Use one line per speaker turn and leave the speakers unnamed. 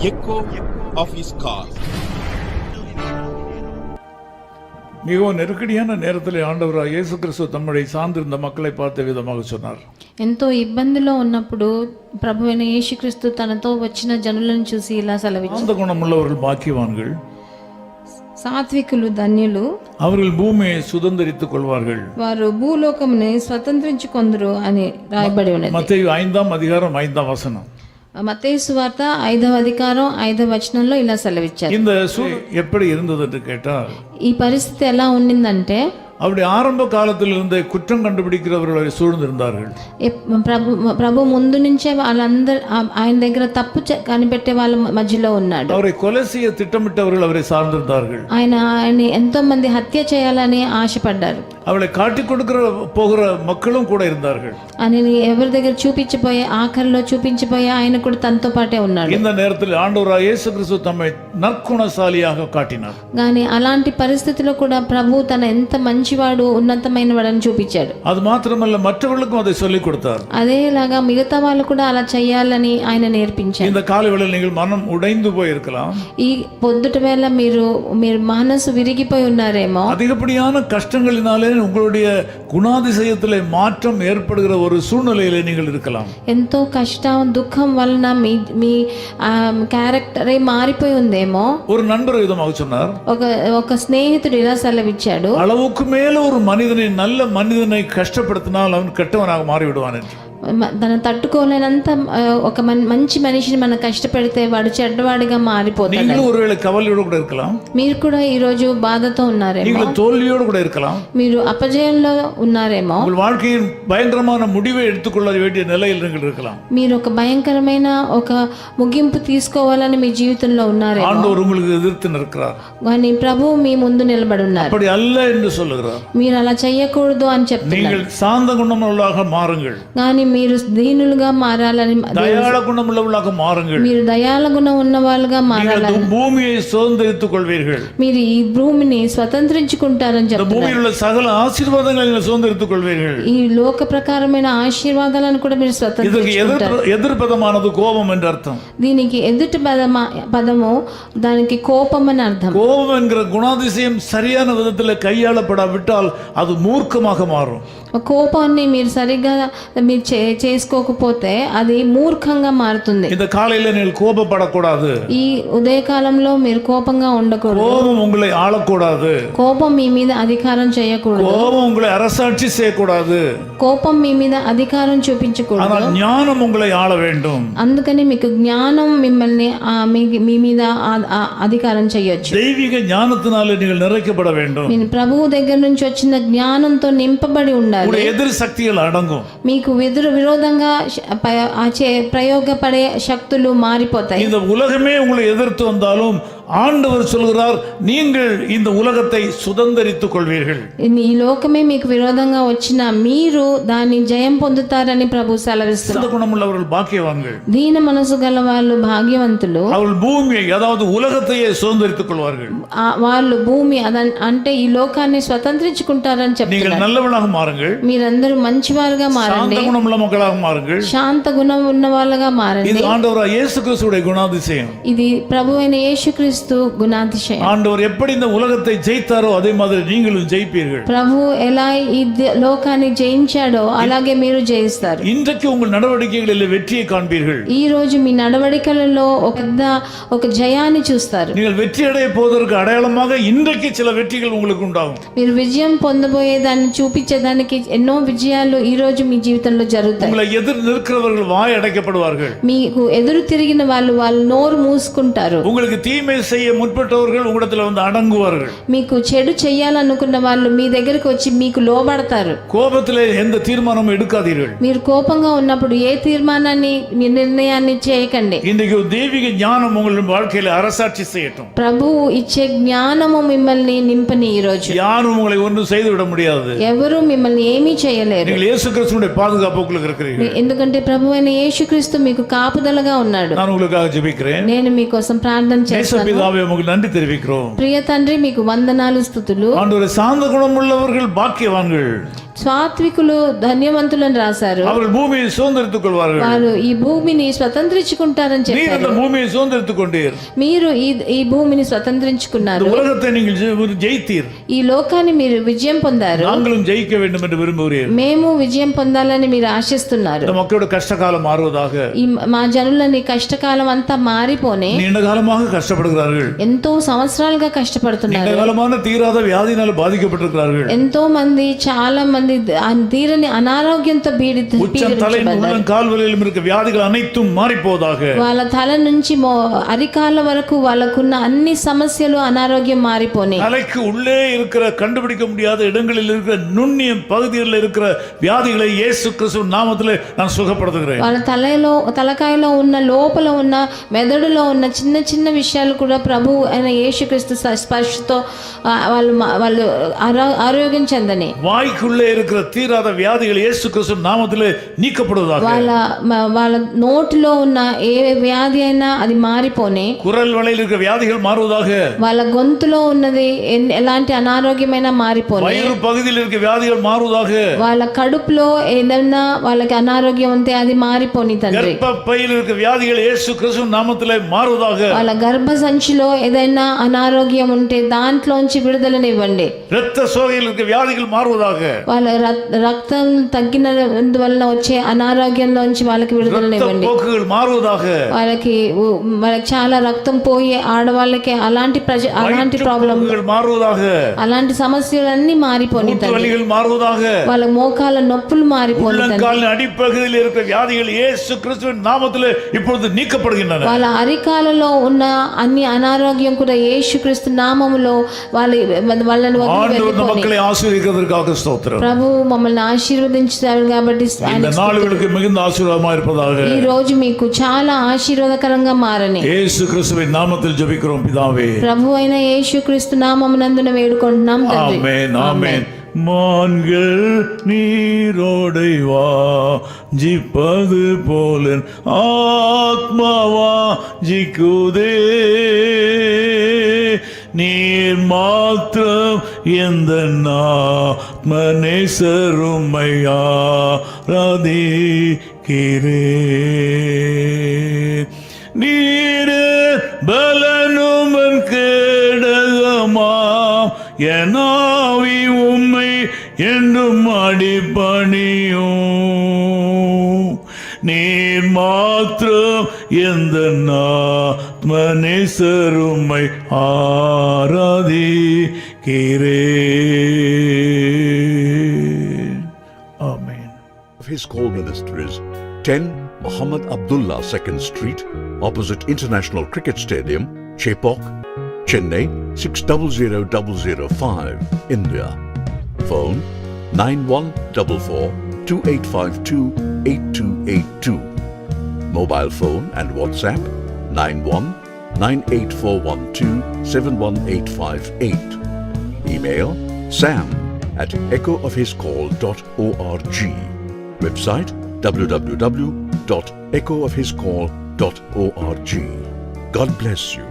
echo of his call.
மிகவும் நெருக்கடியான நேரத்தில் ஆண்டவராக இயேசு கிறிஸ்து தம்முடைய சார்ந்திருந்த மக்களை பார்த்த விதமாக சொன்னார்.
ఎంతో ఇబ్బందిలో ఉన్నప్పుడు ప్రభువైన యేసుక్రీస్తు తనతో వచ్చిన జనులను చూసి ఇలా సెలవిచ్చారు.
சாந்த குணமுள்ளவர்கள் பாக்கியவான்கள்,
సాత్వికులు ధన్యులు,
அவர்கள் பூமியை சுதந்தரித்துக் கொள்வார்கள்.
వారు భూలోకముని స్వతంత్రించుకొందురు అని రాయబడి ఉన్నది.
மத்தேயு 5:5
మత్తయి సువార్త 5వ అధికారం 5వ వచనంలో ఇలా సెలవిచ్చారు.
இந்த எப்படி இருந்தது என்று கேட்டால்,
ఈ పరిస్థితి ఎలా ఉండిందంటే
அவருடைய ஆரம்ப காலத்தில் இருந்த குற்றம் கண்டுபிடிக்கிறவர்களை சூழ்ந்திருந்தார்கள்.
ప్రభు ముందు నుంచే వాళ్ళందరూ ఆయన దగ్గర తప్పు కనిపెట్టే వాళ్ళ మధ్యలో ఉన్నాడు.
அவரை கொலை செய்ய திட்டமிட்டவர்கள் அவரை சார்ந்திருந்தார்கள்.
ఆయన ఎంతో మంది హత్య చేయాలని ఆశపడ్డారు.
அவளை காட்டிக் கொடுக்கிற போகிற மக்களும் கூட இருந்தார்கள்.
ఆయన ఎవరి దగ్గర చూపించిపోయే ఆఖరిలో చూపించిపోయే ఆయన కూడా తనతో పాటే ఉన్నాడు.
இந்த நேரத்தில் ஆண்டவராகிய இயேசு கிறிஸ்து தம்மை நற்குணசாலியாக காட்டினார்.
కానీ అలాంటి పరిస్థితిలో కూడా ప్రభు తన ఎంత మంచివాడు ఉన్నతమైన వాడని చూపించాడు.
அது మాత్రమல்ல, మற்றவர்களுக்கும் அதை சொல்லிக் கொடுத்தார்.
అదేలాగా మిగతా వాళ్ళు కూడా అలా చేయాలని ఆయన నేర్పించారు.
இந்த காலை வேளையில் நீங்கள் மனம் உடைந்து போயிருக்கலாம்.
ఈ పొద్దుట వేళ మీరు మనసు విరిగిపోయి ఉన్నారేమో.
அதிகப்படியான கஷ்டங்களினாலே உங்களுடைய குணாதிசயத்திலே மாற்றம் ஏற்படுகிற ஒரு சூழ்நிலையிலே நீங்கள் இருக்கலாம்.
ఎంతో కష్టం దుఃఖం వలన మీ క్యారెక్టరే మారిపోయి ఉందేమో.
ஒரு நண்பர் விதமாக சொன்னார்,
ఒక స్నేహితుడు ఇలా సెలవిచ్చాడు,
அளவுக்கு மேல ஒரு மனிதனை, நல்ல மனிதனை கஷ்டப்படுத்தினால் அவன் கெட்டவனாக மாறிவிடுவான் என்று.
తను తట్టుకోలేనంత ఒక మంచి మనిషిని మనం కష్టపెడితే వాడు చెడ్డవాడిగా మారిపోతాడు.
நீங்களும் ஒருவேளை கவலையோடு கூட இருக்கலாம்.
మీరు కూడా ఈ రోజు బాధతో ఉన్నారేమో.
நீங்கள் தோல்வியோடு கூட இருக்கலாம்.
మీరు అపజయంలో ఉన్నారేమో.
உங்கள் வாழ்க்கையின் பயங்கரமான முடிவை எடுத்துக்கொள்ள வேண்டிய நிலையில் நீங்கள் இருக்கலாம்.
మీరు ఒక భయంకరమైన ఒక ముగింపు తీసుకోవాలని మీ జీవితంలో ఉన్నారేమో.
ஆண்டவர் உங்களுக்கு எதிர்த்து நிற்கிறார்.
కానీ ప్రభు మీ ముందు నిలబడి ఉన్నారు.
அப்படி அல்ல என்று சொல்லுகிறார்.
మీరు అలా చేయకూడదు అని చెప్తున్నారు.
நீங்கள் சாந்த குணமுள்ளவர்களாக மாறுங்கள்.
కానీ మీరు దీనులుగా మారాలని,
దయాళ గుణముள்ளவர்களாக மாறுங்கள்.
మీరు దయాల గుణం ఉన్న వాళ్ళుగా మారాలని,
பூமியை சுதந்தரித்துக் கொள்வீர்கள்.
మీరు ఈ భూమిని స్వతంత్రించుకుంటారని చెప్తున్నారు.
பூமியில் உள்ள சகல ஆசீர்வாதங்களை நீங்கள் சுதந்தரித்துக் கொள்வீர்கள்.
ఈ లోక ప్రకారమైన ఆశీర్వాదాలను కూడా మీరు స్వతంత్రించుకుంటారు.
ఎదుర్పదమానది కోపం என்று అర్థం.
దీనికి ఎదుటి పదము దానికి కోపం అని అర్థం.
கோபம் என்கிற குணாதிசயம் சரியான விதத்தில் கையாளப்படாவிட்டால் அது மூர்க்கமாக மாறும்.
కోపాన్ని మీరు సరిగ్గా మీరు చేసుకోకపోతే అది మూర్ఖంగా మారుతుంది.
இந்த காலையில நீங்கள் கோபப்படக்கூடாது.
ఈ ఉదయకాలంలో మీరు కోపంగా ఉండకూడదు.
கோபம் உங்களை ஆளக்கூடாது.
కోపం మీ మీద అధికారం చేయకూడదు.
கோபம் உங்களை அரசாட்சி செய்யக்கூடாது.
కోపం మీ మీద అధికారం చూపించకూడదు.
ஆனால் ஞானம் உங்களை ஆள வேண்டும்.
అందుకని మీకు జ్ఞానం మిమ్మల్ని మీ మీద అధికారం చేయొచ్చు.
தெய்வீக ஞானத்தினாலே நீங்கள் நிறைக்கப்பட வேண்டும்.
మీరు ప్రభువు దగ్గర నుంచి వచ్చిన జ్ఞానంతో నింపబడి ఉండాలి.
எதிர் சக்திகள் அடங்கும்.
మీకు విరోధంగా ప్రయోగపడే శక్తులు మారిపోతాయి.
இந்த உலகமே உங்களை எதிர்த்து வந்தாலும் ஆண்டவர் சொல்கிறார், நீங்கள் இந்த உலகத்தை சுதந்தரித்துக் கொள்வீர்கள்.
ఈ లోకమే మీకు విరోధంగా వచ్చినా మీరు దాన్ని జయం పొందుతారని ప్రభు సెలవిస్తున్నారు.
குணமுள்ளவர்கள் பாக்கியவான்கள்.
దీన మనసు గల వాళ్ళు భాగ్యవంతులు.
அவர்கள் பூமியை, அதாவது உலகத்தையே சுதந்தரித்துக் கொள்வார்கள்.
వాళ్ళు భూమి అంటే ఈ లోకాన్ని స్వతంత్రించుకుంటారని చెప్తున్నారు.
நீங்கள் நல்லவர்களாக மாறுங்கள்.
మీరందరూ మంచివారుగా మారండి.
சாந்த குணமுள்ள மக்களாக மாறுங்கள்.
శాంత గుణం ఉన్న వాళ్ళగా మారండి.
இது ஆண்டவராகிய இயேசு கிறிஸ்துவுடைய குணாதிசயம்.
ఇది ప్రభువైన యేసుక్రీస్తు గుణాతిశయం.
ஆண்டவர் எப்படி இந்த உலகத்தை ஜெயித்தாரோ அதே மாதிரி நீங்களும் ஜெயிப்பீர்கள்.
ప్రభు ఎలా ఈ లోకాన్ని జయించాడో అలాగే మీరు జయిస్తారు.
இன்றைக்கு உங்கள் நடவடிக்கைகளில் வெற்றியை காண்பீர்கள்.
ఈ రోజు మీ నడవడికలలో ఒక జయాన్ని చూస్తారు.
நீங்கள் வெற்றி அடைய போவதற்கு அடையாளமாக இன்றைக்கு சில வெற்றிகள் உங்களுக்கு உண்டாகும்.
మీరు విజయం పొందబోయేదాన్ని చూపించేదానికి ఎన్నో విజయాలు ఈ రోజు మీ జీవితంలో జరుగుతాయి.
உங்களை எதிர் நிற்கிறவர்கள் வாய் அடைக்கப்படுவார்கள்.
మీకు ఎదురు తిరిగిన వాళ్ళు నోరు మూసుకుంటారు.
உங்களுக்கு தீமை செய்ய முற்பட்டவர்கள் உங்களிடத்தில் வந்து அடங்குவார்கள்.
మీకు చెడు చేయాలనుకున్న వాళ్ళు మీ దగ్గరికి వచ్చి మీకు లోబడతారు.
கோபத்திலே எந்த தீர்மானமும் எடுக்காதீர்கள்.
మీరు కోపంగా ఉన్నప్పుడు ఏ తీర్మానాన్ని నిర్ణయాన్ని చేయకండి.
இன்றைக்கு தெய்வீக ஞானம் உங்கள் வாழ்க்கையில அரசாட்சி செய்யட்டும்.
ప్రభువు ఇచ్చే జ్ఞానము మిమ్మల్ని నింపని ఈ రోజు.
யாரும் உங்களை ஒன்றும் செய்து விட முடியாது.
ఎవరు మిమ్మల్ని ఏమీ చేయలేరు.
நீங்கள் இயேசு கிறிஸ்துவுடைய பாதுகாப்புக்குள்ள இருக்கிறீர்கள்.
ఎందుకంటే ప్రభువైన యేసుక్రీస్తు మీకు కాపుదలగా ఉన్నాడు.
நான் உங்களுக்காக ஜெபிக்கிறேன்.
నేను మీకోసం ప్రార్థన చేస్తాను.
பிதாவே, உங்களுக்கு நன்றி தெரிவிக்கிறோம்.
ప్రియ తండ్రి, మీకు వందనాలు స్తుతులు.
ஆண்டவரே, சாந்த குணமுள்ளவர்கள் பாக்கியவான்கள்.
సాత్వికులు ధన్యవంతులని రాశారు.
அவர்கள் பூமியை சுதந்தரித்துக் கொள்வார்கள்.
వారు ఈ భూమిని స్వతంత్రించుకుంటారని
நீ
చెప్పారు.
அந்த பூமியை சுதந்தரித்துக் கொண்டீர்.
మీరు ఈ భూమిని స్వతంత్రించుకున్నారు.
இந்த உலகத்தை நீங்கள் ஜெயித்தீர்.
ఈ లోకాన్ని మీరు విజయం పొందారు.
நாங்களும் ஜெயிக்க வேண்டும் என்று விரும்புகிறீர்.
మేము విజయం పొందాలని మీరు ఆశిస్తున్నారు.
இந்த மக்களோட கஷ்டகாலம் மாறுவதாக.
ఈ మా జనులని కష్టకాలం అంతా మారిపోనే
நீண்ட காலமாக கஷ்டப்படுகிறார்கள்.
ఎంతో సంవత్సరాలుగా కష్టపడుతున్నారు.
நீண்ட காலமான தீராத வியாதியினால் பாதிக்கப்பட்டிருக்கிறார்கள்.
ఎంతో మంది చాలా మంది తీరని అనారోగ్యంతో
உச்சம் தலை முதல் கால் வரையிலும் இருக்க வியாதிகள் அனைத்தும் மாறி போவதாக.
వాళ్ళ తల నుంచి అరికాల వరకు వాళ్ళకున్న అన్ని సమస్యలు అనారోగ్యం మారిపోనే.
தலைக்கு உள்ளே இருக்கிற கண்டுபிடிக்க முடியாத இடங்களில் இருக்கிற நுண்ணிய பகுதிகளில் இருக்கிற வியாதிகளை இயேசு கிறிஸ்துவின் நாமத்திலே நான் சுகப்படுத்துகிறேன்.
వాళ్ళ తలకాయలో ఉన్న లోపల ఉన్న మెదడులో ఉన్న చిన్న చిన్న విషయాలు కూడా ప్రభు అయిన యేసుక్రీస్తు స్పర్శతో వాళ్ళు ఆరోగ్యం చెందని.
வாய்க்குள்ளே இருக்கிற தீராத வியாதிகள் இயேசு கிறிஸ்துவின் நாமத்திலே நீக்கப்படுவதாக.
వాళ్ళ నోటిలో ఉన్న ఏ వ్యాధి అయినా అది మారిపోనే.
குரல் வளையில் இருக்கிற வியாதிகள் மாறுவதாக.
వాళ్ళ గొంతులో ఉన్నది ఎలాంటి అనారోగ్యమైనా మారిపోనే.
வயிறு பகுதியில் இருக்கிற வியாதிகள் மாறுவதாக.
వాళ్ళ కడుపులో ఏదైనా వాళ్ళకి అనారోగ్యం ఉంటే అది మారిపోని తండ్రి.
గర్భపైயில் இருக்கிற வியாதிகள் இயேசு கிறிஸ்துவின் நாமத்திலே மாறுவதாக.
వాళ్ళ గర్భ సంచిలో ఏదైనా అనారోగ్యం ఉంటే దాంట్లోంచి విడుదలనివ్వండి.
இரத்த சோகையில் இருக்கிற வியாதிகள் மாறுவதாக.
వాళ్ళ రక్తం తగ్గినందువల్ల వచ్చే అనారోగ్యంలోంచి వాళ్ళకి విడుదలనివ్వండి.
పోకుகள் மாறுவதாக.
వాళ్ళకి చాలా రక్తం పోయి ఆడవాళ్ళకి అలాంటి ప్రాబ్లం
மாறுவதாக.
అలాంటి సమస్యలన్నీ మారిపోని తండ్రి.
மாறுவதாக.
వాళ్ళ మోకాల నొప్పులు మారిపోని తండ్రి.
காலின் அடிப்பகுதியில் இருக்கிற வியாதிகள் இயேசு கிறிஸ்துவின் நாமத்திலே இப்பொழுது நீக்கப்படுகின்றன.
వాళ్ళ అరికాలలో ఉన్న అన్ని అనారోగ్యం కూడా యేసుక్రీస్తు నామములో వాళ్ళని వదిలిపోయి
மக்களை ஆசீர்வதிக்கிறதற்காக ஸ்தோத்திரம்.
ప్రభు మమ్మల్ని ఆశీర్వదించారు కాబట్టి
இந்த நாளுகளுக்கு மிகுந்த ஆசீர்வாதமாக இருப்பதாக.
ఈ రోజు మీకు చాలా ఆశీర్వాదకరంగా మారని
యేసు கிறிஸ்துவின் நாமத்தில் ஜெபிக்கிறோம் பிதாவே.
ప్రభు అయిన యేసుక్రీస్తు నామమునందున వేడుకుంటున్నాం తండ్రి.
ஆமென் ஆமென். மான்கள் நீரோடை வாஞ்சிப்பது போல ஆத்மாவா ஜிக்குதே, நீர் மாத்திரம் எந்த ஆத்மநேசருமையா ராதிக்கிறே. நீர் பலனுமன் கேடகமாம் எனாவி உம்மை என்றும் அடிபணியும். நீர் மாத்திரம் எந்த ஆத்மநேசருமை ஆராதிக்கிறேன். ஆமென்.
His Call Ministries, 10 Muhammad Abdullah 2nd Street, opposite International Cricket Stadium, Chepauk, Chennai 600005, India. Phone 9144-2852-8282. Mobile phone and WhatsApp 91-98412-71858. Email sam@echoofhiscall.org. Website www.echoofhiscall.org. God bless you.